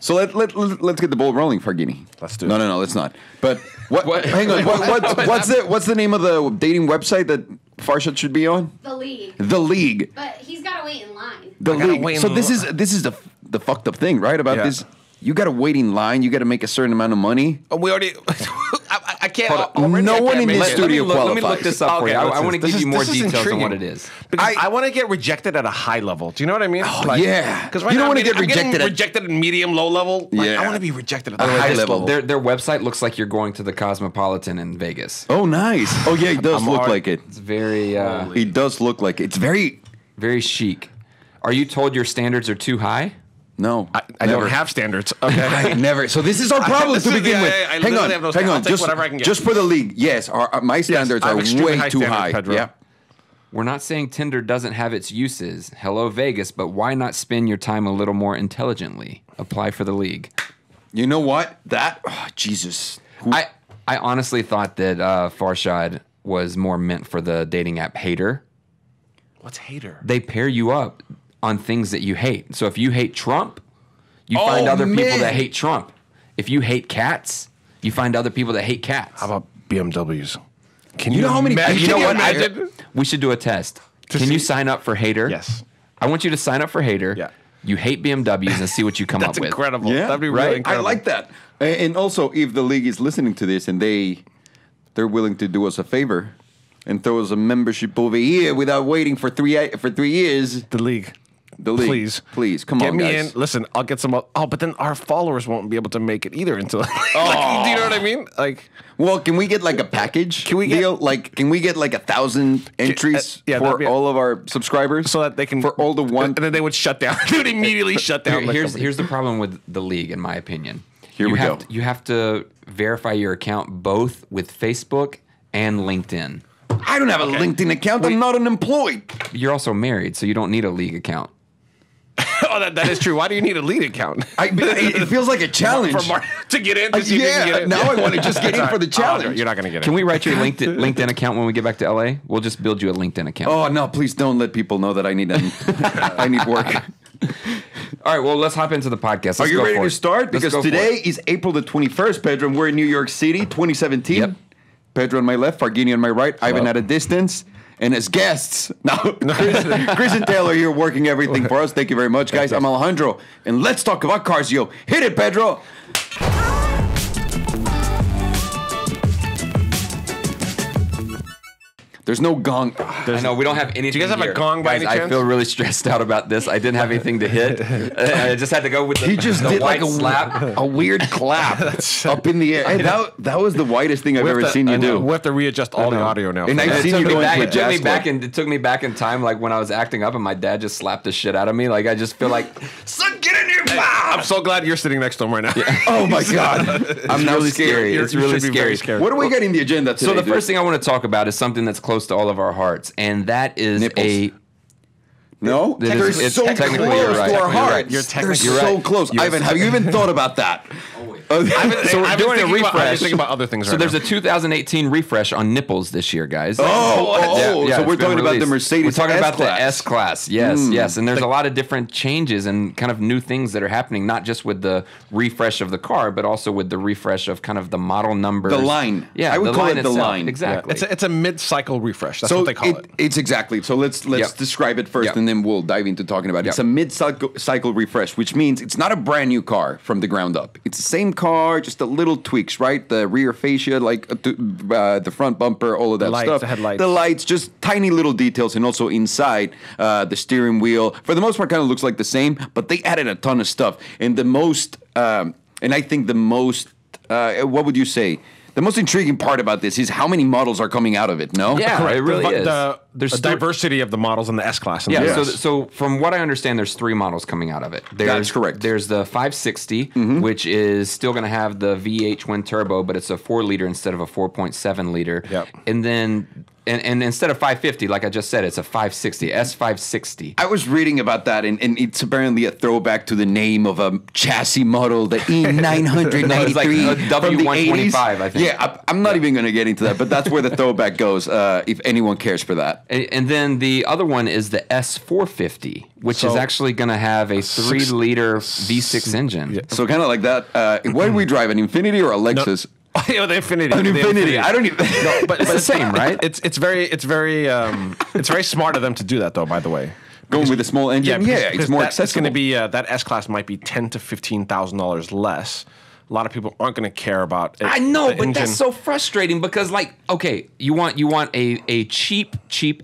So let's get the ball rolling, Fargini. Let's do it. No, let's not. But hang on. What's the name of the dating website that Farshad should be on? The League. The League. But he's got to wait in line. The League. So this is the fucked up thing, right? About this. You got to wait in line. You got to make a certain amount of money. Oh, we already. I can't. No one in this studio qualifies. Let me look this up for you. I want to give you more details intriguing. on what it is. I want to get rejected at a high level. Do you know what I mean? Oh, yeah. Because You don't want to get rejected at medium, low level. Yeah. I want to be rejected at the high highest level. Their website looks like you're going to the Cosmopolitan in Vegas. Oh, nice. Oh, yeah, it does look like it. It's very. It does look like it. It's very chic. Are you told your standards are too high? No, I don't have standards. Okay, I never. So this is our problem to begin with. Hang on. Whatever I can get. Just for the league. Yes, my standards are way too high. Pedro. Yeah. We're not saying Tinder doesn't have its uses. Hello, Vegas, but why not spend your time a little more intelligently? Apply for the league. You know what? Jesus. I honestly thought that Farshad was more meant for the dating app Hater. What's Hater? They pair you up on things that you hate. So if you hate Trump, you find other people that hate Trump. If you hate cats, you find other people that hate cats. How about BMWs? Can you know how many? You know what? We should do a test. Can you sign up for Hater? Yes. I want you to sign up for Hater. Yeah. You hate BMWs and see what you come up with. That's incredible. Yeah, that'd be really incredible. I like that. And also, if the league is listening to this and they're willing to do us a favor and throw us a membership over here without waiting for 3 years, The league. Please, come Get on, me guys. in. Listen, I'll get some. Oh, but then our followers won't be able to make it either until. Do you know what I mean? Like, well, can we get like a package? Can we get 1,000 entries for all of our subscribers, so that they can for all the one, and then they would shut down. They would immediately shut down. Here's the problem with the league, in my opinion. We go. You have to verify your account both with Facebook and LinkedIn. I don't have a LinkedIn account. I'm not unemployed. You're also married, so you don't need a league account. Oh, that is true. Why do you need a lead account? It feels like a challenge to get in. To see if you can get in. Now I want to just get in for the challenge. No, you're not going to get in. Can we write you a LinkedIn account when we get back to LA? We'll just build you a LinkedIn account. Oh no! Please don't let people know that I need I need work. All right, well, let's hop into the podcast. Are you ready to start? Because today is April the 21st, Pedro, and we're in New York City, 2017. Yep. Pedro on my left, Fargini on my right, Ivan at a distance. And as guests, now Chris and Taylor here working everything for us. Thank you very much, guys. I'm Alejandro, and let's talk about cars, yo. Hit it, Pedro. There's no gong. I know, we don't have anything. Do you guys have here. a gong by Guys, any chance? I feel really stressed out about this. I didn't have anything to hit. I just had to go with the, he just the did white like slap. a weird clap up in the air. Hey, that was the whitest thing I've ever seen you do. We have to readjust all the audio now. And I've seen you go into a jazz club. It took me back in time, like when I was acting up and my dad just slapped the shit out of me. Like, I just feel like, son, get in here. I'm so glad you're sitting next to him right now. Yeah. Oh my God. I'm really scary. It's really scary. What do we got in the agenda today? So the first thing I want to talk about is something that's close to all of our hearts, and that is nipples. No, it's so technically close you're right. to our hearts. You're technically so close. Ivan, have you even thought about that? So we're doing a refresh. Think about other things. So there's a 2018 refresh on nipples this year, guys. So we're talking about the Mercedes. We're talking about the S-Class. S-Class. Yes. And there's a lot of different changes and kind of new things that are happening, not just with the refresh of the car, but also with the refresh of kind of the model numbers. The line. Yeah, I would call it the line. Exactly. Yeah. It's a mid-cycle refresh. That's what they call it. It's exactly. So let's describe it first, and then we'll dive into talking about it. It's a mid-cycle refresh, which means it's not a brand new car from the ground up. It's the same car, just a little tweaks, right? The rear fascia, like the front bumper, all of that stuff. The lights, just tiny little details, and also inside the steering wheel. For the most part, kind of looks like the same, but they added a ton of stuff. And the most, and I think the most, what would you say? The most intriguing part about this is how many models are coming out of it, no? Yeah, it really is. There's diversity of the models in the S-Class. Yeah, so from what I understand, there's 3 models coming out of it. That's correct. There's the 560, which is still going to have the V8 twin turbo, but it's a 4-liter instead of a 4.7-liter. Yep. And then And instead of 550, like I just said, it's a 560, S560. I was reading about that, and it's apparently a throwback to the name of a chassis model, the E993 It's like a W125, I think. Yeah, I'm not even going to get into that, but that's where the throwback goes, if anyone cares for that. And then the other one is the S450, which is actually going to have a 3-liter V6 engine. Yeah. So kind of like that. What do we drive, an Infinity or a Lexus? Yeah, the Infinity. An Infinity. I don't even. No, but It's the same, right? It's very smart of them to do that, though. By the way, Going with a small engine, it's more accessible. It's going to be that S Class might be $10,000 to $15,000 less. A lot of people aren't going to care about it. I know, but that's so frustrating because, like, okay, you want a cheap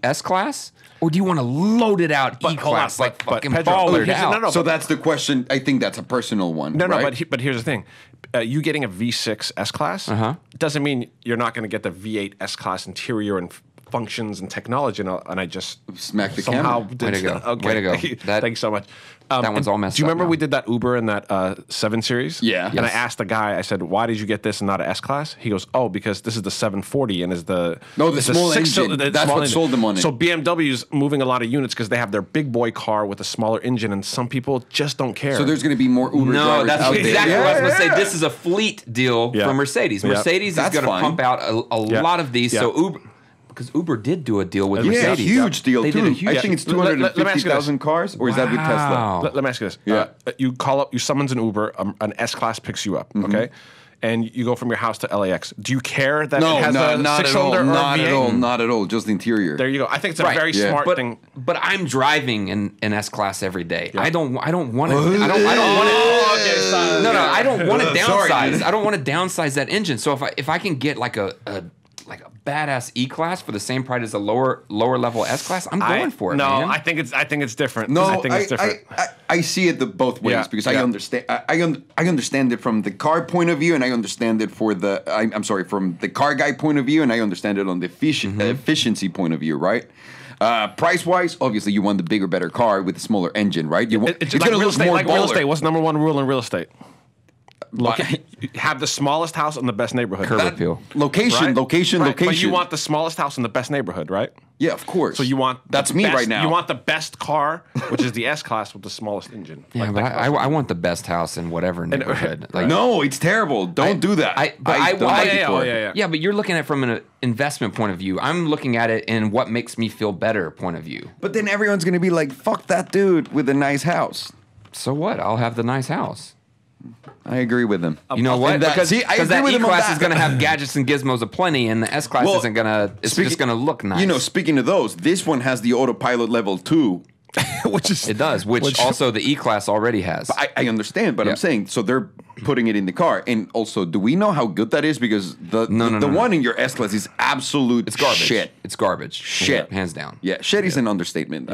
S Class, or do you want a loaded out E Class, like fucking ballered out? So that's the question. I think that's a personal one. No, but here's the thing. You getting a V6 S Class doesn't mean you're not going to get the V8 S Class interior and functions and technology. And I just smacked the somehow camera. did Way to go. Okay. Way to go. Thanks so much. That one's all messed up. Do you remember now. we did that Uber in that 7 Series? Yeah. And I asked the guy, I said, why did you get this and not an S Class? He goes, oh, because this is the 740 and is the... No, the small engine. That's what sold them on it. So BMW's moving a lot of units because they have their big boy car with a smaller engine, and some people just don't care. So there's going to be more Uber No, drivers that's out exactly there. what I was going to say. This is a fleet deal from Mercedes. Mercedes is That's going to fine. pump out a lot of these. So Uber... Because Uber did do a deal with Yeah, Mercedes. huge deal They too. did a huge- I think it's Let me ask you this. 250,000 cars, or is that with Tesla? Wow. Let me ask you this. Yeah. You call up, you summons an Uber, an S Class picks you up, okay? And you go from your house to LAX. Do you care that it has a not at all. six-cylinder or Not V8? at all. Not at all. Just interior. There you go. I think it's a Right. very Yeah. smart thing. But I'm driving an S Class every day. I don't want to. I don't want to. No, I don't want to Sorry. downsize. I don't want to downsize that engine. So if I can get like a badass E Class for the same price as a lower level S Class, I'm going for it. No, man. I think it's different. No, I think it's different. I see it both ways Yeah, because I yeah. understand. I understand it from the car point of view, and I understand it for the. I'm sorry, from the car guy point of view, and I understand it on the efficiency point of view, right? Price wise, obviously, you want the bigger, better car with a smaller engine, right? You want, It's it's like gonna real look estate. more Like real baller. estate. What's number one rule in real estate? Have the smallest house in the best neighborhood. Curb appeal. Location, Right? location, Right. location. But you want the smallest house in the best neighborhood, right? yeah, of course. So you want that's the me best- right now. You want the best car, which is the S Class with the smallest engine. Yeah, Like but that I want the best house in whatever neighborhood. Like, no, it's terrible. Don't do that. I I've done want- that yeah, before. yeah. but you're looking at it from an investment point of view. I'm looking at it in what makes me feel better point of view. But then everyone's gonna be like, "Fuck that dude with a nice house." So what? I'll have the nice house. I agree with him. You know what? And that- Because see, I that agree with E him on Class that. is going to have gadgets and gizmos aplenty, and the S Class isn't going to. It's just going to look nice. You know, speaking of those, this one has the autopilot level 2. Which is it does, which also the E Class already has. I understand, but Yeah. I'm saying, so they're putting it in the car. And also, do we know how good that is? Because the one in your S-Class is absolute It's garbage. shit. It's garbage. Shit. Hands down. Yeah, shit is an understatement.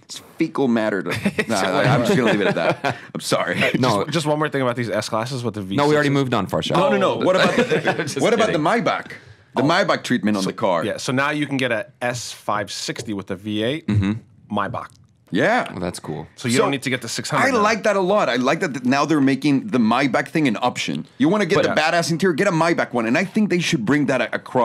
It's fecal matter. I'm just going to leave it at that. I'm sorry. No, just one more thing about these S Classes with the V6. no, we already moved on, Farshad. No. What about Just what about the kidding. Maybach? The Maybach treatment on the car. Yeah, so now you can get a S560 with the V8 Maybach. Yeah. Well, that's cool. So you don't need to get the 600. I now. like that a lot. I like that now they're making the Maybach thing an option. You want to get the badass interior, get a Maybach one, and I think they should bring that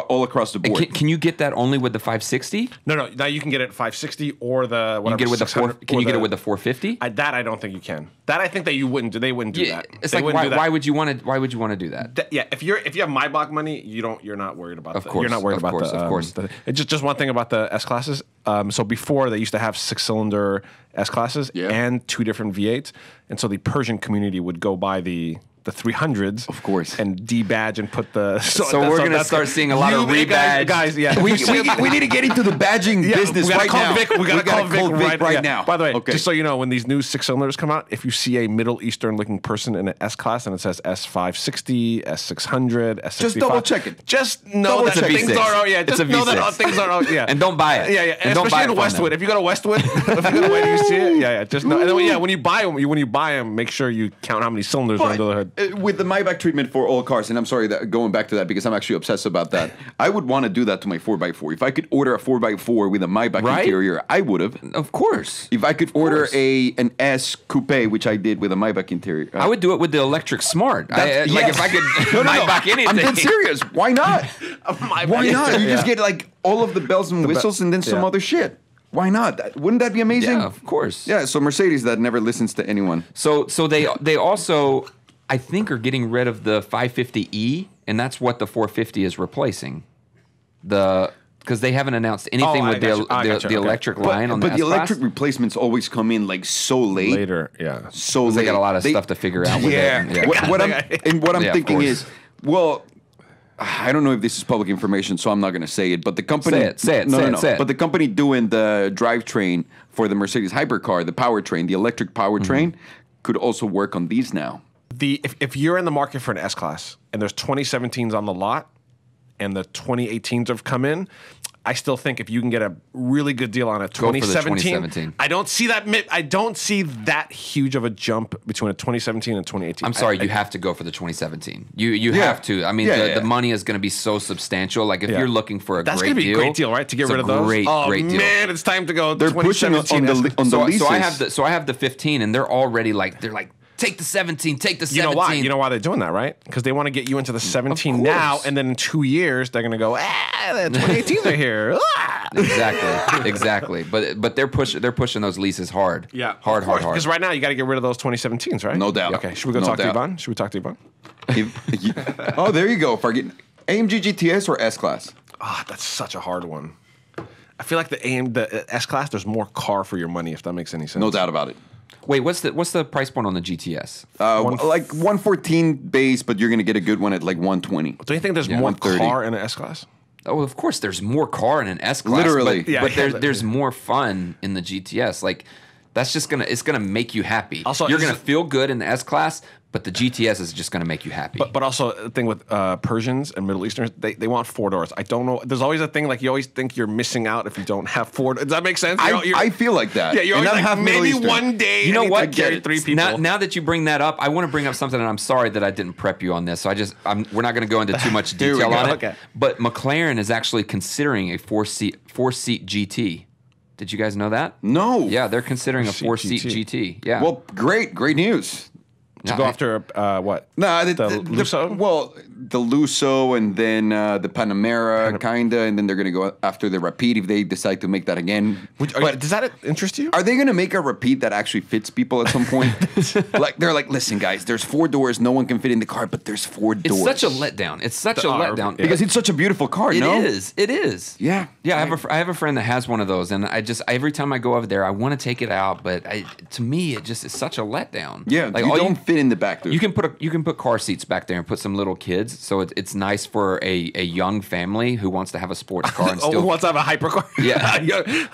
all across the board. Can you get that only with the 560? No. Now you can get it at 560 or the whatever. You get it with the 600 Can or you get it with the 450? That I don't think you can. That I think that you wouldn't do. They wouldn't do that. It's They like wouldn't do that. why would you want to? Why would you want to do that? Yeah, if you have Maybach money, you're not worried about. Of course, you're not worried of about course, the. of course. It's just one thing about the S classes. So before they used to have 6-cylinder S classes and 2 different V8s, and so the Persian community would go buy the 300s, Of course. and debadge and put the. So we're gonna start seeing a lot of rebadge. guys. Yeah, we need to get into the badging business we gotta right call now. Vic, we gotta call Vic right yeah. now. By the way, okay. just so you know, when these new 6-cylinders come out, if you see a Middle Eastern looking person in an S class and it says S560, S600, S65, Just double check it. Just know that check it. things are It's a Just know that V6. things are yeah. And don't buy it. Yeah. And don't buy especially it in from Westwood. them. If you go to Westwood, you see it. Yeah. Just know. And then, when you buy them, make sure you count how many cylinders are under the hood. With the Maybach treatment for all cars, and I'm sorry that going back to that because I'm actually obsessed about that. I would want to do that to my 4x4. If I could order a 4x4 with a Maybach Right? interior, I would have. Of course. If I could order an S coupe, which I did with a Maybach interior, I would do it with the electric smart. Like if I could No. Maybach anything. I'm dead serious. Why not? Why not? You just get like all of the bells and whistles and then some other shit. Why not? Wouldn't that be amazing? Yeah, of course. Yeah, so Mercedes that never listens to anyone. So they also, I think, are getting rid of the 550e, and that's what the 450 is replacing. Because they haven't announced anything with the electric line on the S-Class. But the electric replacements always come in like so late. Later, yeah. So late. They got a lot of stuff to figure out with it. Yeah. What I'm thinking is, well, I don't know if this is public information, so I'm not going to say it. But the company, say it. But the company doing the drivetrain for the Mercedes hypercar, the powertrain, the electric powertrain, could also work on these now. If you're in the market for an S-Class and there's 2017s on the lot and the 2018s have come in, I still think if you can get a really good deal on a 2017, I don't see that huge of a jump between a 2017 and 2018. I'm sorry, you have to go for the 2017. You have to. I mean, the money is going to be so substantial. Like if you're looking for a that's great deal, that's going to be a great deal, right? To get rid of those. Great deal. Man, it's time to go. They're pushing on the leases. So I have the 15, and they're already like take the 17, take the 17. You know why they're doing that, right? Because they want to get you into the 17 now, and then in 2 years they're going to go, the 2018s are here. Exactly. But they're pushing those leases hard. Yeah, hard. Because right now you got to get rid of those 2017s, right? No doubt. Okay, should we go talk to Ivan? Should we talk to Ivan? Oh, there you go. AMG GTS or S-Class? That's such a hard one. I feel like the S-Class, there's more car for your money, if that makes any sense. No doubt about it. Wait, what's the price point on the GTS? Like 114 base, but you're going to get a good one at like 120. Do you think there's more car in an S-Class? Oh, of course, there's more car in an S-Class. Literally. But there's more fun in the GTS. Like, that's just it's gonna make you happy. Also, you're gonna feel good in the S-Class, but the GTS is just gonna make you happy. But also, the thing with Persians and Middle Easterners, they want 4 doors. I don't know. There's always a thing like you always think you're missing out if you don't have 4. Does that make sense? I feel like that. Yeah, you're always like, maybe one day. You know what? Carry 3 people. Now that you bring that up, I want to bring up something, and I'm sorry that I didn't prep you on this. So we're not going to go into too much detail on it. Okay. But McLaren is actually considering a 4-seat GT. Did you guys know that? No. Yeah, they're considering a 4-seat GT. Yeah. Well, great news. To go after what? No, the Lusso? Well, the Lusso and then the Panamera, kind of, and then they're going to go after the Rapide if they decide to make that again. But does that interest you? Are they going to make a Rapide that actually fits people at some point? Like they're like, listen, guys, there's 4 doors, no one can fit in the car, but there's 4 doors. It's such a letdown. It's such a letdown because it's such a beautiful car. It is. Yeah. Yeah. I have a friend that has one of those, and every time I go over there, I want to take it out, but to me, it just is such a letdown. Yeah. Like you don't fit in the back. Dude. You can put car seats back there and put some little kids, so it's nice for a young family who wants to have a sports car and still wants to have a hypercar. Yeah,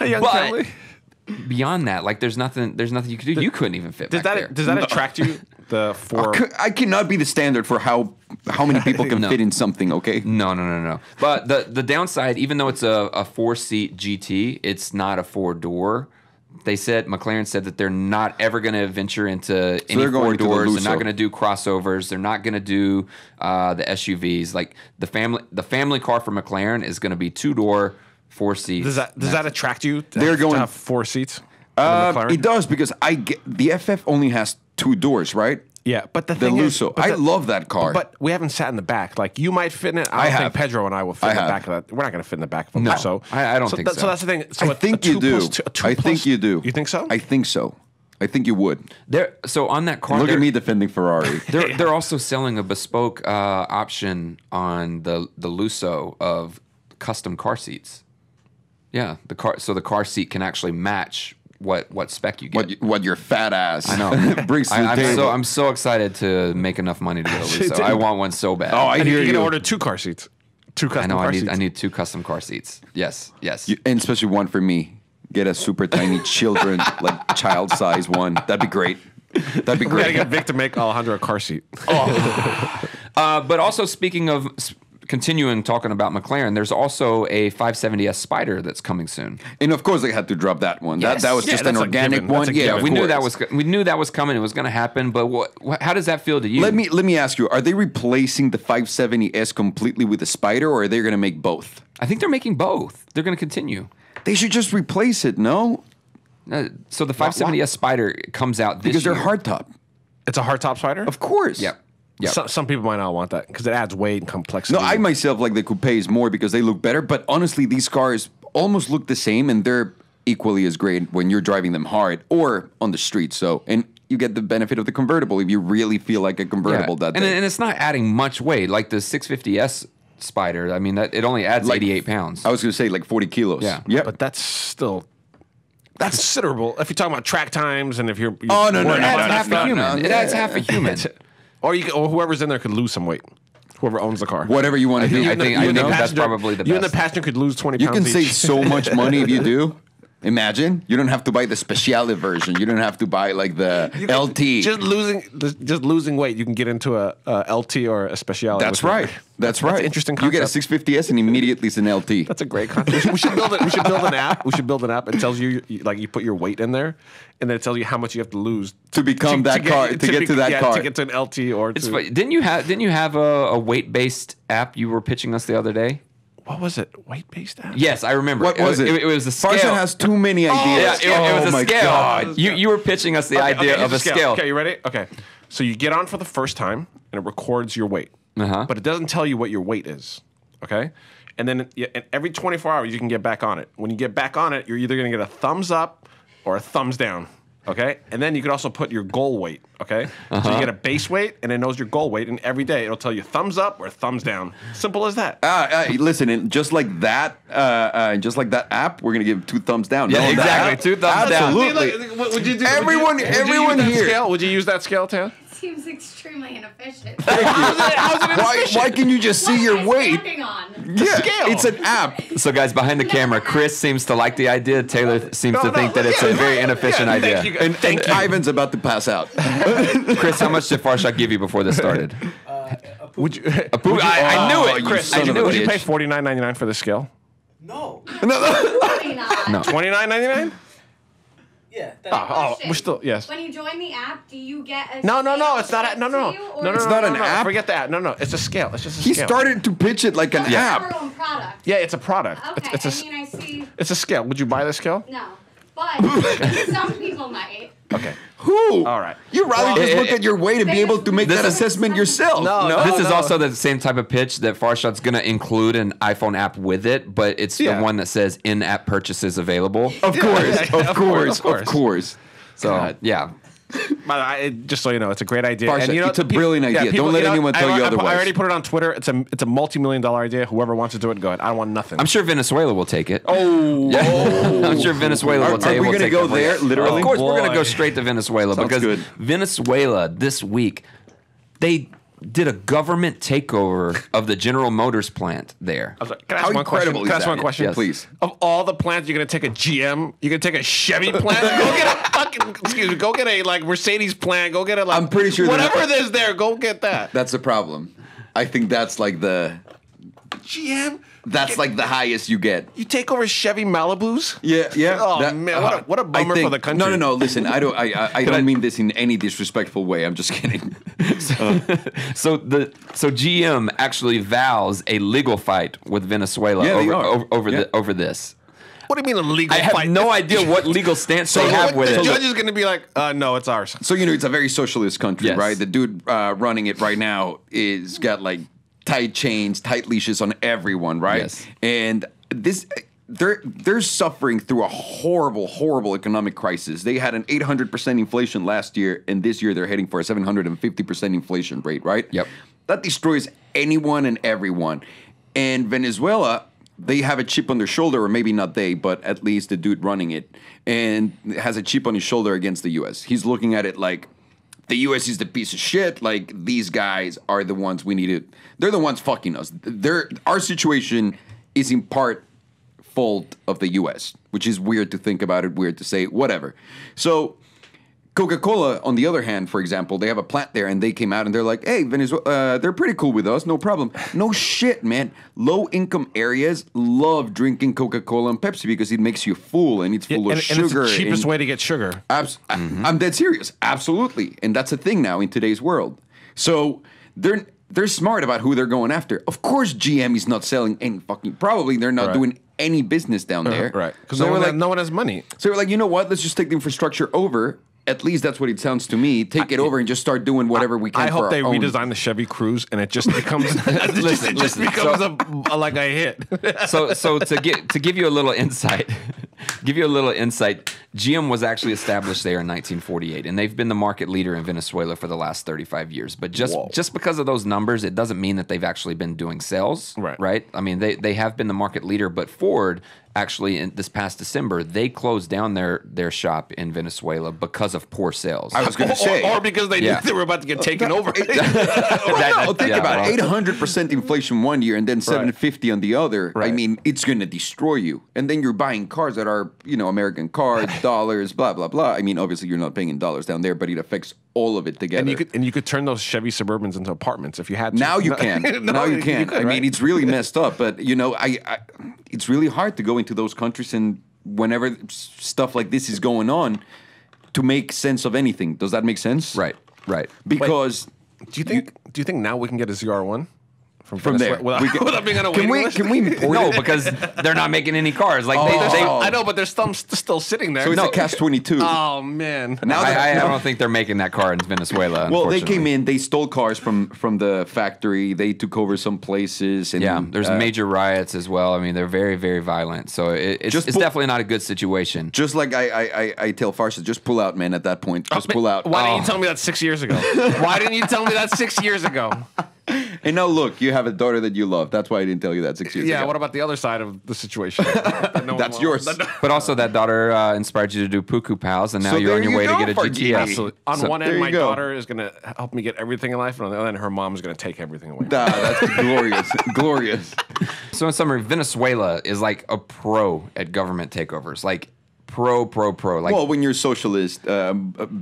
a young family. Beyond that, like there's nothing you could do. You couldn't even fit back there. Does that attract you? The 4. I cannot be the standard for how many people can fit in something. Okay. No. But the downside, even though it's a 4-seat GT, it's not a 4-door. McLaren said that they're not ever going to venture into any 4 doors. They're not going to do crossovers. They're not going to do the SUVs. Like the family car for McLaren is going to be 2-door, 4 seats. Does that attract you? They're going to have 4 seats. It does because the FF only has 2 doors, right? Yeah, but the thing is, I love that car. But we haven't sat in the back. Like you might fit in it. I don't think Pedro and I will fit in the back of that. We're not going to fit in the back of a Lusso. I don't think so. So that's the thing. So I think you do. I think you do. You think so? I think so. I think you would. So on that car, look at me defending Ferrari. They're also selling a bespoke option on the Lusso of custom car seats. Yeah, the car seat can actually match what spec you get. What your fat ass brings to the table. I'm so excited to make enough money to get a Lusso. I want one so bad. Oh, I hear you. You're gonna order 2 car seats. 2 custom car seats. I need 2 custom car seats. Yes. And especially one for me. Get a super tiny children, like child size one. That'd be great. We gotta get Vic to make Alejandro a car seat. But also speaking of continuing talking about McLaren, there's also a 570S Spider that's coming soon. And of course they had to drop that one. Yes. That was just an organic one. Yeah, we knew that was coming. It was going to happen. But how does that feel to you? Let me ask you: are they replacing the 570S completely with the Spider, or are they going to make both? I think they're making both. They're going to continue. They should just replace it. No. So the 570S Spider comes out this year because they're hardtop. It's a hardtop Spider. Of course. Yep. Yep. Some people might not want that because it adds weight and complexity. No, I myself like the coupes more because they look better. But honestly, these cars almost look the same, and they're equally as great when you're driving them hard or on the street. So, and you get the benefit of the convertible if you really feel like a convertible that day. And it's not adding much weight like the 650S Spider. I mean, that it only adds 88 pounds. I was going to say like 40 kilos. Yeah. But that's still considerable. If you're talking about track times and if you're it adds half a human. It adds half a human. Or whoever's in there could lose some weight. Whoever owns the car. Whatever you want to do. I think that's probably the best. You and the passenger could lose 20 You pounds can save each. so much money if you do. Imagine you don't have to buy the Speciale version. You don't have to buy like the LT. Just losing weight, you can get into a LT or a Speciale. That's right. That's right. That's an interesting concept. You get a 650S and immediately it's an LT. That's a great concept. We should build it. We should build an app. We should build an app. It tells you like you put your weight in there, and then it tells you how much you have to lose to become that car. To get to that car. To get to an LT or. It's funny. Didn't you have a weight based app you were pitching us the other day? What was it? Weight-based app? Yes, I remember. What was it? It was a scale. Farshad has too many ideas. Yeah, it was a my scale. God. You were pitching us the idea of a scale. Okay, you ready? Okay. So you get on for the first time, and it records your weight. But it doesn't tell you what your weight is. Okay? And then and every 24 hours, you can get back on it. When you get back on it, you're either going to get a thumbs up or a thumbs down. Okay? And then you could also put your goal weight. Okay? So you get a base weight, and it knows your goal weight, and every day it'll tell you thumbs up or thumbs down. Simple as that. Listen, and just like that app, we're gonna give 2 thumbs down. Yeah, exactly. 2 thumbs down. Absolutely. Would you do? Everyone here. Would you use that scale, Taylor? Seems extremely inefficient. Why can you just see your weight? Yeah, Scale. it's an app. So, guys, behind the camera, Chris seems to like the idea. Taylor seems to think that it's a very inefficient idea. And Ivan's about to pass out. Chris, how much did Farshad give you before this started? Would you? I knew it, Chris. I knew Would it. you pay $49.99 for the scale? No. $29.99. Yeah. We're still yes. When you join the app, do you get a No, scale it's not. sent No. to you, or It's not an app? Forget that. No. It's a scale. It's just a He scale. started to pitch it like an It's app. your own product. Yeah, it's a product. Okay. It's a. I mean, I see. It's a scale. Would you buy the scale? No, but some people might. Okay. Who? All right. You'd rather just look at your weight and be able to make that assessment yourself. No. This is also the same type of pitch that Farshad's going to include an iPhone app with it, but it's the one that says in-app purchases available. Of course. So, yeah. But just so you know, it's a great idea. Farshad, And it's a brilliant idea. Don't let anyone tell you otherwise. I already put it on Twitter. It's a multi-million-dollar idea. Whoever wants to do it, go ahead. I don't want nothing. I'm sure Venezuela will take it. Oh. I'm sure Venezuela will take it. Are we going to go there, literally? Of course, we're going to go straight to Venezuela Sounds because good. Venezuela this week, they did a government takeover of the General Motors plant there. Can I How ask one question? incredible Can I is ask one that? question? Yes. Please. Of all the plants, you're gonna take a GM. You're gonna take a Chevy plant. Go get a fucking. Excuse me. Go get a Mercedes plant. Go get a I'm pretty sure whatever it is there. Go get that. That's the problem. I think that's like the GM. That's like the highest you get. You take over Chevy Malibus? Yeah. Oh man, what a bummer for the country. No. Listen, I don't mean this in any disrespectful way. I'm just kidding. So GM actually vows a legal fight with Venezuela over this. What do you mean a legal I have fight? no idea what legal stance they have with the it. judge is going to be like, no, it's ours. So it's a very socialist country, Yes. right? The dude running it right now is got like tight chains, tight leashes on everyone, right? Yes. And they're suffering through a horrible economic crisis. They had an 800% inflation last year, and this year they're heading for a 750% inflation rate, right? Yep. That destroys anyone and everyone. And Venezuela, they have a chip on their shoulder, or maybe not they, but at least the dude running it, and has a chip on his shoulder against the U.S. He's looking at it like, the U.S. is the piece of shit. Like, these guys are the ones we need to... They're the ones fucking us. Our situation is in part fault of the U.S., which is weird to think about it, weird to say, whatever. So Coca-Cola, on the other hand, for example, they have a plant there, and they came out and they're like, hey, Venezuela, they're pretty cool with us, no problem. No shit, man. Low-income areas love drinking Coca-Cola and Pepsi because it makes you full, and it's full of sugar. And it's the cheapest way to get sugar. I'm dead serious. Absolutely. And that's a thing now in today's world. So they're smart about who they're going after. Of course, GM is not selling any probably they're not doing any business down there. Right. Because So no one has money. So we're like, you know what? Let's just take the infrastructure over at least that's what it sounds to me. Take it over and just start doing whatever we can. I hope they own. redesign the Chevy Cruze and it just becomes like a hit. So to give you a little insight, GM was actually established there in 1948, and they've been the market leader in Venezuela for the last 35 years. But just because of those numbers, it doesn't mean that they've actually been doing sales, right? I mean, they have been the market leader, but Ford actually in this past December, they closed down their shop in Venezuela because of poor sales. I was going to say, or because they knew they were about to get taken over. Think about it, 800% inflation one year and then 750 on the other. Right. I mean, it's going to destroy you. And then you're buying cars that are, American cars, dollars, blah blah blah. I mean, obviously you're not paying in dollars down there, but it affects all of it together. And you could turn those Chevy Suburbans into apartments if you had to. Now you can. Now you can. You could, I mean, it's really messed up, but it's really hard to go into those countries and whenever stuff like this is going on to make sense of anything. Does that make sense? Right. Because do you think now we can get a ZR1? From there, without being on a waiting list? Can we import No, it? because they're not making any cars. Like I know, but there's some still sitting there. So it's a Catch-22. Oh man! Now I don't think they're making that car in Venezuela. Well, they came in, they stole cars from the factory. They took over some places. And, there's major riots as well. I mean, they're very, very violent. So it's definitely not a good situation. Just like I tell Farshad, just pull out, man. At that point, just pull out. Why didn't you tell me that 6 years ago? Why didn't you tell me that 6 years ago? And now look, you have a daughter that you love. That's why I didn't tell you that 6 years ago. Yeah, what about the other side of the situation? That's yours. But also that daughter inspired you to do Puku Pals, and now you're on your way to get a GTS. Absolutely. On one end, my daughter is going to help me get everything in life, and on the other end, her mom is going to take everything away. That's glorious. Glorious. So in summary, Venezuela is like a pro at government takeovers. Like, pro. Like, well, when you're socialist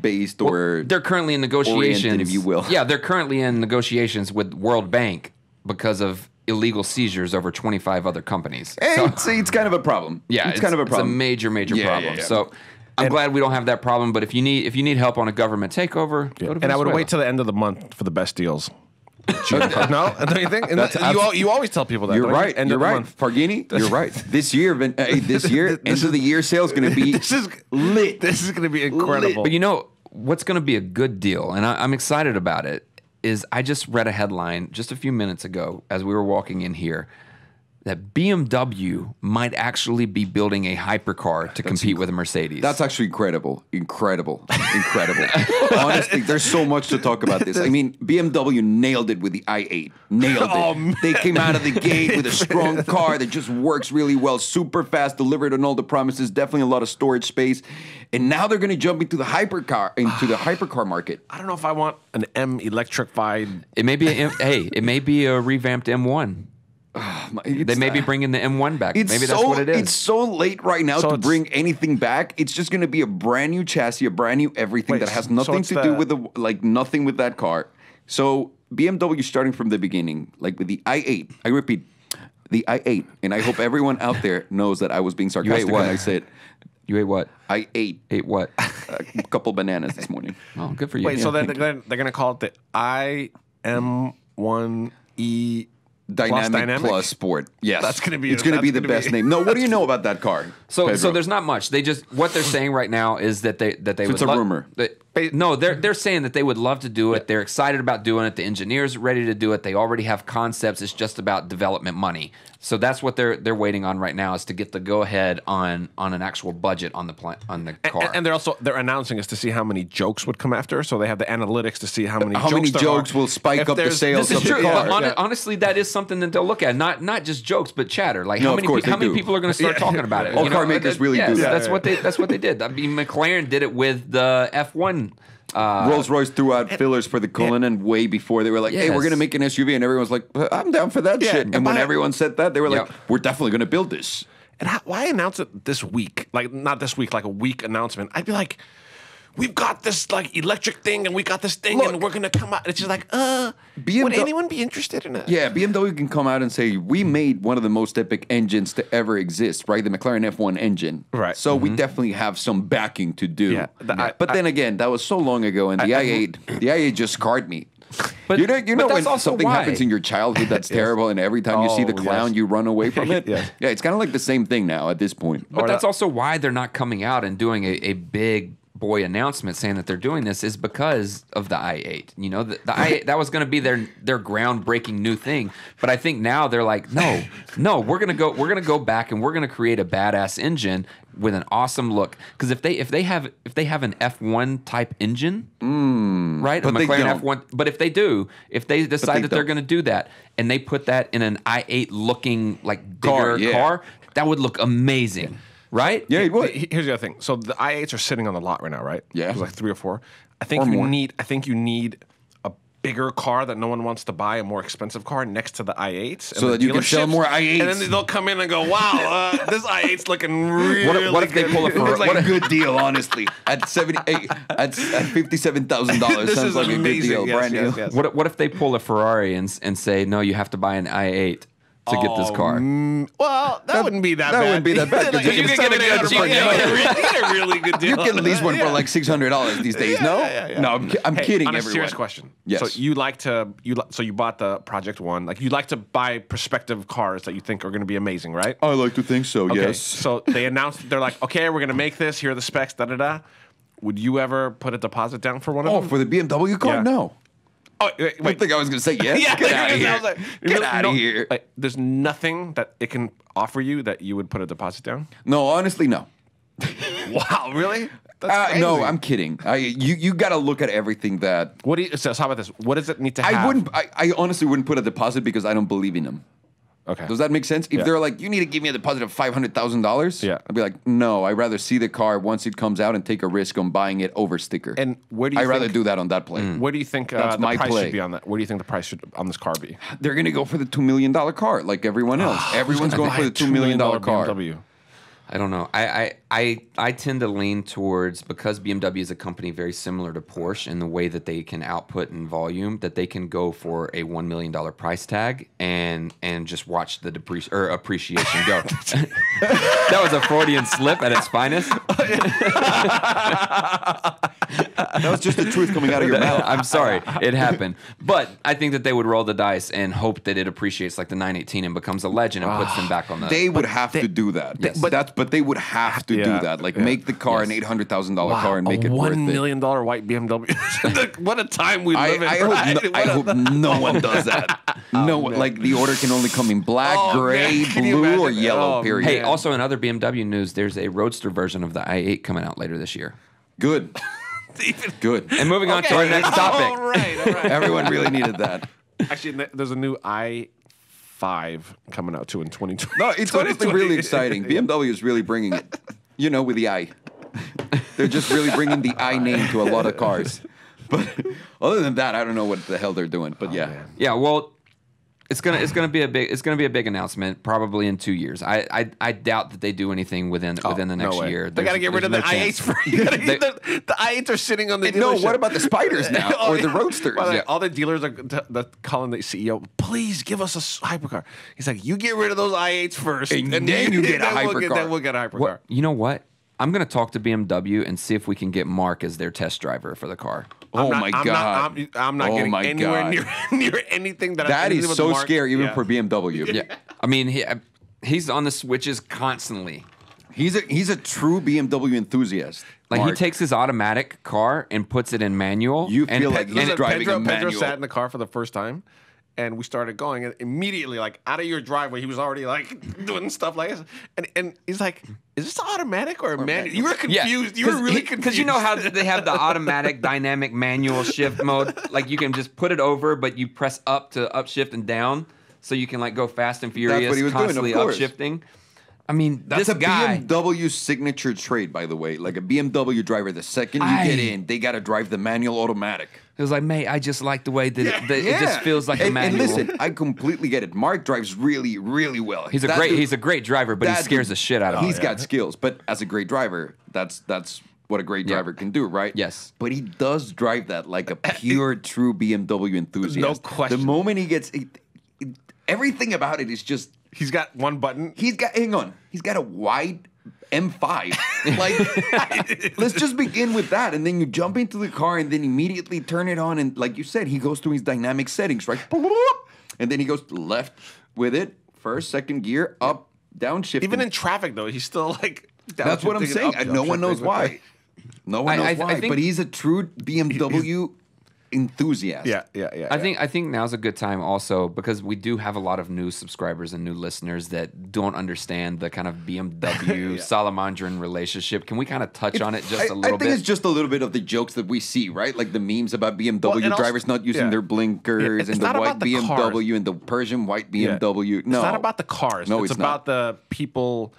based or they're currently in negotiations, oriented, if you will. Yeah, they're currently in negotiations with World Bank because of illegal seizures over 25 other companies. And so, it's kind of a problem. Yeah, it's kind of a problem. It's a major problem. Yeah. So I'm glad we don't have that problem. But if you need help on a government takeover, go to Venezuela. And I would wait till the end of the month for the best deals. No, don't you think? You always tell people that. You're right. You're right, Fargini. You're right. This year, end of the year sale is going to be lit. This is going to be incredible. But what's going to be a good deal, and I'm excited about it, is I just read a headline just a few minutes ago as we were walking in here that BMW might actually be building a hypercar to compete with a Mercedes. That's actually incredible. Honestly, there's so much to talk about this. I mean, BMW nailed it with the i8. Nailed it. Man. They came out of the gate with a strong car that just works really well, super fast, delivered on all the promises, definitely a lot of storage space. And now they're going to jump into the hypercar market. I don't know if I want an M electrified. It may be a revamped M1. They may be bringing the M1 back. Maybe that's what it is. It's so late right now to bring anything back. It's just going to be a brand new chassis, a brand new everything that has nothing to do with nothing with that car. So BMW starting from the beginning, like with the i8. I repeat, the i8, and I hope everyone out there knows that I was being sarcastic when I said. You ate what? I ate what? A couple bananas this morning. Oh, good for you. Wait, so they're going to call it the IM1E. Dynamic Plus Sport. Yes, that's going to be. It's going to be the best name. No, what do you know about that car? So there's not much. What they're saying right now is that they would. It's a rumor. No, they're saying that they would love to do it. They're excited about doing it. The engineers are ready to do it. They already have concepts. It's just about development money. So that's what they're waiting on right now, is to get the go ahead on an actual budget on the car. And they're announcing us to see how many jokes would come after. So they have the analytics to see how many jokes will spike up the sales of the car. But honestly, that is something that they'll look at. Not just jokes, but chatter. Like how many people are going to start talking about it? All car makers really do that. That's what they did. I mean, McLaren did it with the F1. Rolls-Royce threw out fillers for the Cullinan way before they were like, hey, we're going to make an SUV. And everyone's like, I'm down for that shit. And when everyone said that, they were like, we're definitely going to build this. And why announce it this week? Like, not this week, like a week announcement. I'd be like, we've got this like electric thing and we got this thing and we're going to come out. It's just like, would anyone be interested in it? Yeah, BMW can come out and say, we made one of the most epic engines to ever exist, right? The McLaren F1 engine. Right. So we definitely have some backing to do. Yeah, but then again, that was so long ago, and the i8 just scarred me. But you know when something happens in your childhood that's terrible, and every time you see the clown, you run away from it? Yeah, it's kind of like the same thing now at this point. But that's also why they're not coming out and doing a big boy announcement saying that they're doing this is because of the i8. You know, the i8, that was going to be their groundbreaking new thing. But I think now they're like, no, we're gonna go back and we're gonna create a badass engine with an awesome look. Because if they have an F1 type engine, right, a McLaren F1, but if they decide that they're gonna do that and they put that in an i8 looking like bigger car, that would look amazing. Yeah. Right? Yeah, it would. Here's the other thing. So the i8s are sitting on the lot right now, right? Yeah. There's like 3 or 4. I think you need a bigger car that no one wants to buy, a more expensive car next to the i8s. So that you can sell more i8s. And then they'll come in and go, wow, this i8's looking really What if they pull a Ferrari? It's like a good deal, honestly. At $57,000 sounds like a good deal, brand new. Yes. What if they pull a Ferrari and say, no, you have to buy an i8 to get this car? Well, that wouldn't be that bad. That wouldn't be that bad. Like, you can get a really good deal. You can lease one for like $600 these days. Yeah. No, I'm kidding. On a everyone. serious question. Yes. So you bought the Project One. Like you like to buy prospective cars that you think are going to be amazing, right? I like to think so. Okay. Yes. So they announced they're like, okay, we're going to make this. Here are the specs. Da da da. Would you ever put a deposit down for one of them? For the BMW car? Yeah. No. Oh, wait. I think I was going to say yes. Yeah, Get out of here. I was like, Get out of here. Like, there's nothing that it can offer you that you would put a deposit down? No, honestly, no. Wow, really? That's crazy. No, I'm kidding. You got to look at everything that. So how about this? What does it need to have? I honestly wouldn't put a deposit because I don't believe in them. Okay. Does that make sense? If they're like, you need to give me a deposit of $500,000, I'd be like, no, I'd rather see the car once it comes out and take a risk on buying it over sticker. And where do you I'd rather do that on that play. Where do you think the price should be on that? Where do you think the price should on this car be? They're going to go for the $2 million car like everyone else. Everyone's going for the $2 million car. BMW. I don't know. I tend to lean towards, because BMW is a company very similar to Porsche in the way that they can output in volume, that they can go for a $1 million price tag and just watch the appreciation go. That was a Freudian slip at its finest. That was just the truth coming out of your mouth. I'm sorry, it happened. But I think that they would roll the dice and hope that it appreciates like the 918 and becomes a legend and puts them back on the. They would have to do that. Yes. But they would have to do that. Like make the car an $800,000 car and make it worth it. $1 million white BMW. What a time we live in. I hope no one does that. No one. Like the order can only come in black, gray, blue, or yellow. Period. Hey, also in other BMW news, there's a roadster version of the i8 coming out later this year. Good. Good. And moving on to our next topic. All right. Everyone really needed that. Actually, there's a new i5 coming out too in 2020. No, it's honestly really exciting. BMW is really bringing it. You know, with the i. They're just really bringing the i name to a lot of cars. But other than that, I don't know what the hell they're doing. But yeah. Well, it's gonna be a big announcement probably in 2 years. I doubt that they do anything within the next year. They got to get rid of the i8s. The i8s are sitting on the dealership. No, what about the Spiders now or the Roadsters? All the dealers are calling the CEO, please give us a hypercar. He's like, you get rid of those i8s first, and then you get a hypercar. Then we'll get a hypercar. You know what? I'm going to talk to BMW and see if we can get Mark as their test driver for the car. My God. I'm not getting anywhere near anything that is so scary even for BMW. Yeah. I mean, he's on the switches constantly. He's a true BMW enthusiast. Like Mark. He takes his automatic car and puts it in manual. You feel like he's driving a manual. Pedro sat in the car for the first time. And we started going, and immediately, like, out of your driveway, he was already, like, doing stuff like this. And he's like, is this automatic or manual? You were confused. You were really confused. Because you know how they have the automatic dynamic manual shift mode? Like, you can just put it over, but you press up to upshift and down. So you can, like, go fast and furious, That's what he was constantly doing, of course. upshifting. I mean, that's this guy. BMW signature trait, by the way. Like a BMW driver, the second you get in, they got to drive the manual automatic. It was like, mate, I just like the way that it just feels like a manual. And listen, I completely get it. Mark drives really, really well. He's a great driver, but he scares the shit out of me. He's got skills, but as a great driver, that's what a great driver can do, right? Yes. But he does drive that like a pure, true BMW enthusiast. No question. The moment he gets everything about it is just. He's got one button. Hang on. He's got a wide M5. Like, let's just begin with that. And then you jump into the car and then immediately turn it on. And like you said, he goes to his dynamic settings, right? And then he goes left with it. First, second gear, up, downshift. Even in traffic, though, he's still like... That's what I'm saying. No one knows why. No one knows why, but he's a true BMW enthusiast. Yeah. I think now's a good time also because we do have a lot of new subscribers and new listeners that don't understand the kind of BMW Salomondrin relationship. Can we kind of touch on it just a little bit? I think it's just a little bit of the jokes that we see, right? Like the memes about BMW drivers not using their blinkers and the white BMW and the Persian white BMW. No, it's not about the cars. No, it's about the people.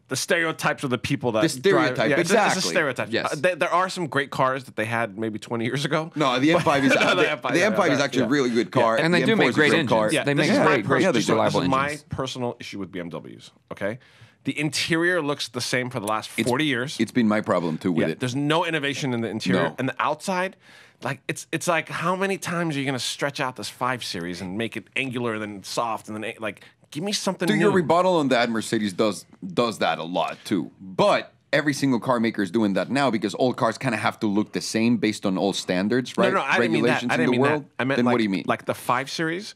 The stereotypes of the people that stereotype, drive. Yeah, exactly. It's a stereotype. Yes. There are some great cars that they had maybe 20 years ago. No, the M5 is the M5 is actually a really good car, and they do make great engines. Yeah, they make great reliable engines. My personal issue with BMWs. Okay, the interior looks the same for the last 40 years. It's been my problem too with it. There's no innovation in the interior and the outside. Like it's like how many times are you going to stretch out this 5 Series and make it angular and then soft and then like. Give me something new. Your rebuttal on that, Mercedes does that a lot too. But every single car maker is doing that now because all cars kind of have to look the same based on all standards, right? No, I didn't mean that. I didn't mean that. I meant then like, what do you mean? Like the 5 Series,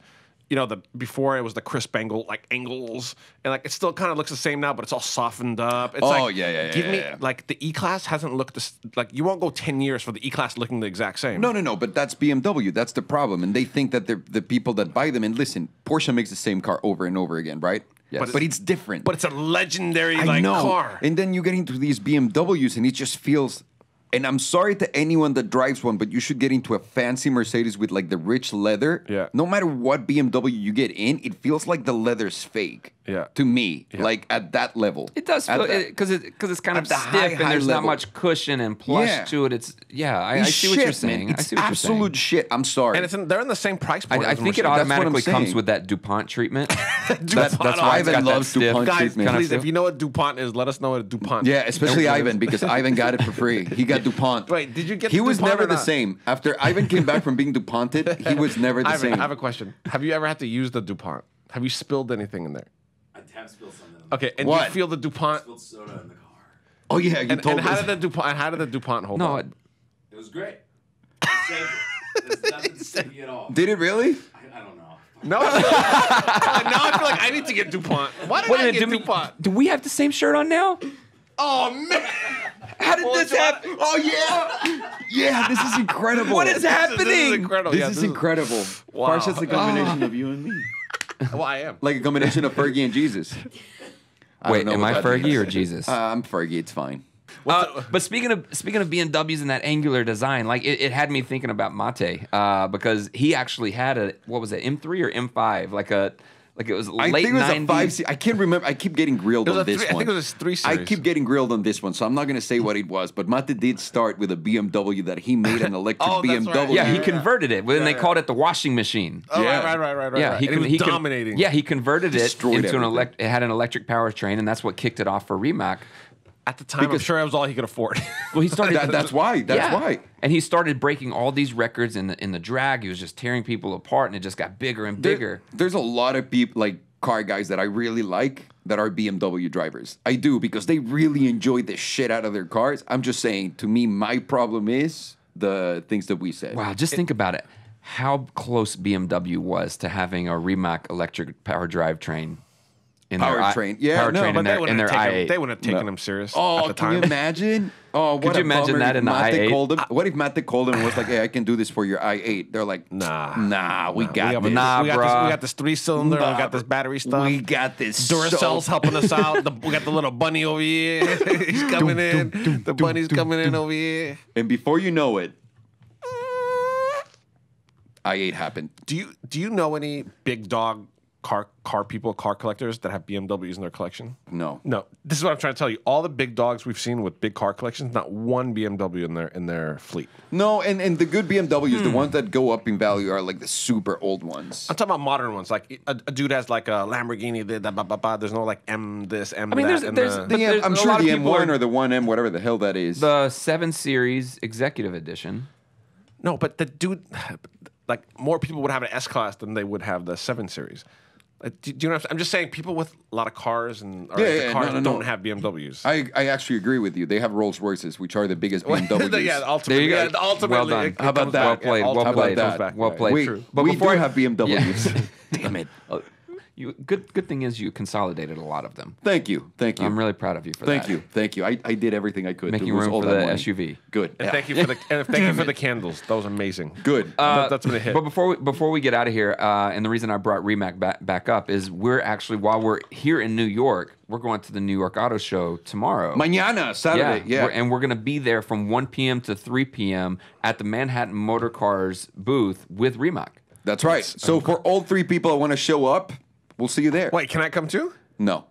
you know, before it was the crisp angle, like angles, and like it still kind of looks the same now, but it's all softened up. It's Give me like the E-Class hasn't looked like you won't go 10 years for the E-Class looking the exact same. No, but that's BMW. That's the problem, and they think that they're the people that buy them. And listen, Porsche makes the same car over and over again, right? Yes. But it's different. But it's a legendary car. And then you get into these BMWs, and it just feels. And I'm sorry to anyone that drives one, but you should get into a fancy Mercedes with like the rich leather. Yeah. No matter what BMW you get in, it feels like the leather's fake. Yeah. To me, like at that level. It does feel because it's kind of stiff and there's not much cushion and plush to it. It's I see what you're saying. Man. It's absolute shit. I'm sorry. And they're in the same price point. I think it automatically comes with that DuPont treatment. That's why Ivan loves DuPont treatment. Guys, please, if you know what DuPont is, let us know what a DuPont. Yeah, especially Ivan because Ivan got it for free. He got DuPont. Wait, did you get? He was never the same after Ivan came back from being DuPonted. He was never the same. I have a question. Have you ever had to use the DuPont? Have you spilled anything in there? I have spilled something. Okay, and do you feel the DuPont? I spilled soda in the car. Oh yeah, you told us. How did the DuPont hold on? It was great. There's nothing sticky at all. Did it really? I don't know. No, now I feel like I need to get DuPont. Why did I get DuPont? Do we have the same shirt on now? Oh man! How did this happen? Oh yeah, this is incredible. What is happening? This is incredible. This is incredible. Wow. Farshad's a combination of you and me. Well, I am like a combination of Fergie and Jesus. Wait, am I Fergie or Jesus? I'm Fergie. It's fine. But speaking of BMWs and that angular design, like it had me thinking about Mate because he actually had a M3 or M5, like it was late 90s. I think it was a 5 I can't remember. I keep getting grilled on this one. I think it was 3 Series. I keep getting grilled on this one, so I'm not going to say what it was. But Mate did start with a BMW that he made an electric BMW. Right. Yeah, he converted it. Then they called it the washing machine. Oh, right. Yeah, he was dominating. He converted it into everything. It had an electric powertrain, and that's what kicked it off for Rimac. At the time, I'm sure it was all he could afford. Well, he started. That's why. That's why. And he started breaking all these records in the drag. He was just tearing people apart, and it just got bigger and bigger. There's a lot of people like car guys that I really like that are BMW drivers. I do because they really enjoy the shit out of their cars. I'm just saying. To me, my problem is the things that we said. Wow, just think about it. How close BMW was to having a Rimac electric power drivetrain. In their i8. They wouldn't have taken him serious. Oh, at the time. Can you imagine? Oh, what could you imagine that in the i8? What if Matt called him and was like, "Hey, I can do this for your i8"? They're like, "Nah, we got this. We got this 3-cylinder. We got this battery stuff. We got this. Duracell's helping us out. We got the little bunny over here. He's coming in. The bunny's coming in over here. And before you know it, i8 happened. Do you know any big dog car collectors that have BMWs in their collection? No. This is what I'm trying to tell you. All the big dogs we've seen with big car collections, not one BMW in their fleet. No, and the good BMWs, the ones that go up in value, are like the super old ones. I'm talking about modern ones. Like a dude has like a Lamborghini. There's no like M this, M I mean, that. I'm sure the M1 or the 1M, whatever the hell that is. The 7 Series Executive Edition. No, but the dude, like more people would have an S-Class than they would have the 7 Series. Do you know what I'm just saying? People with a lot of cars and cars don't have BMWs. I actually agree with you. They have Rolls Royces, which are the biggest BMWs. Ultimately. There you go. Ultimately, well done. How about that? Well played. Well played. Well played. But we do have BMWs. Damn it. Good thing is you consolidated a lot of them. Thank you. I'm really proud of you for that. Thank you. I did everything I could. Making room for the SUV. Good. And thank you for the candles. That was amazing. Good. That's been a hit. But before we get out of here, and the reason I brought Rimac back up is we're actually, while we're here in New York, we're going to the New York Auto Show tomorrow. Mañana, Saturday. Yeah. And we're going to be there from 1 p.m. to 3 p.m. at the Manhattan Motor Cars booth with Rimac. That's right. So for all 3 people that want to show up, we'll see you there. Wait, can I come too? No.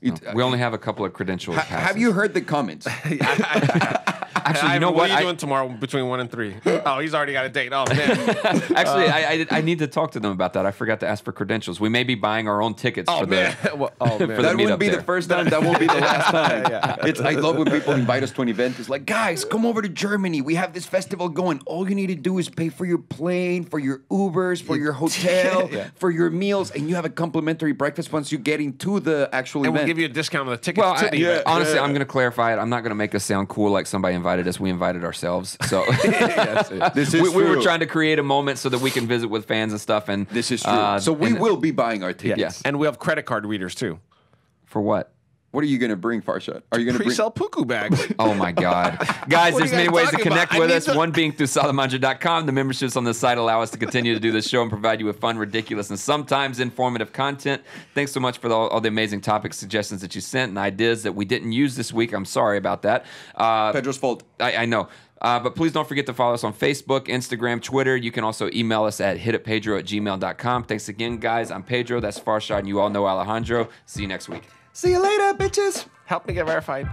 We only have a couple of credentials. Have you heard the comments? Actually, you know what are you doing tomorrow between 1 and 3? Oh, he's already got a date. Oh, man. Actually, I need to talk to them about that. I forgot to ask for credentials. We may be buying our own tickets for man. For that wouldn't be the first time. That won't be the last time. I love when people invite us to an event. It's like, guys, come over to Germany. We have this festival going. All you need to do is pay for your plane, for your Ubers, for your hotel, for your meals, and you have a complimentary breakfast once you get into the actual event. And we'll give you a discount on the tickets to the event. Honestly, I'm going to clarify it. I'm not going to make us sound cool like somebody invited us. We invited ourselves. So we were trying to create a moment so that we can visit with fans and stuff. And this is true. So we will be buying our tickets. Yes. And we have credit card readers too. For what? What are you going to bring, Farshad? Are you going to pre-sell Puku bags? Oh my God, guys! There's many ways to connect with us. One being through Salomondrin.com. The memberships on the site allow us to continue to do this show and provide you with fun, ridiculous, and sometimes informative content. Thanks so much for all the amazing topic suggestions that you sent and ideas that we didn't use this week. I'm sorry about that. Pedro's fault. I know. But please don't forget to follow us on Facebook, Instagram, Twitter. You can also email us at hititpedro@gmail.com. Thanks again, guys. I'm Pedro. That's Farshad, and you all know Alejandro. See you next week. See you later, bitches. Help me get verified.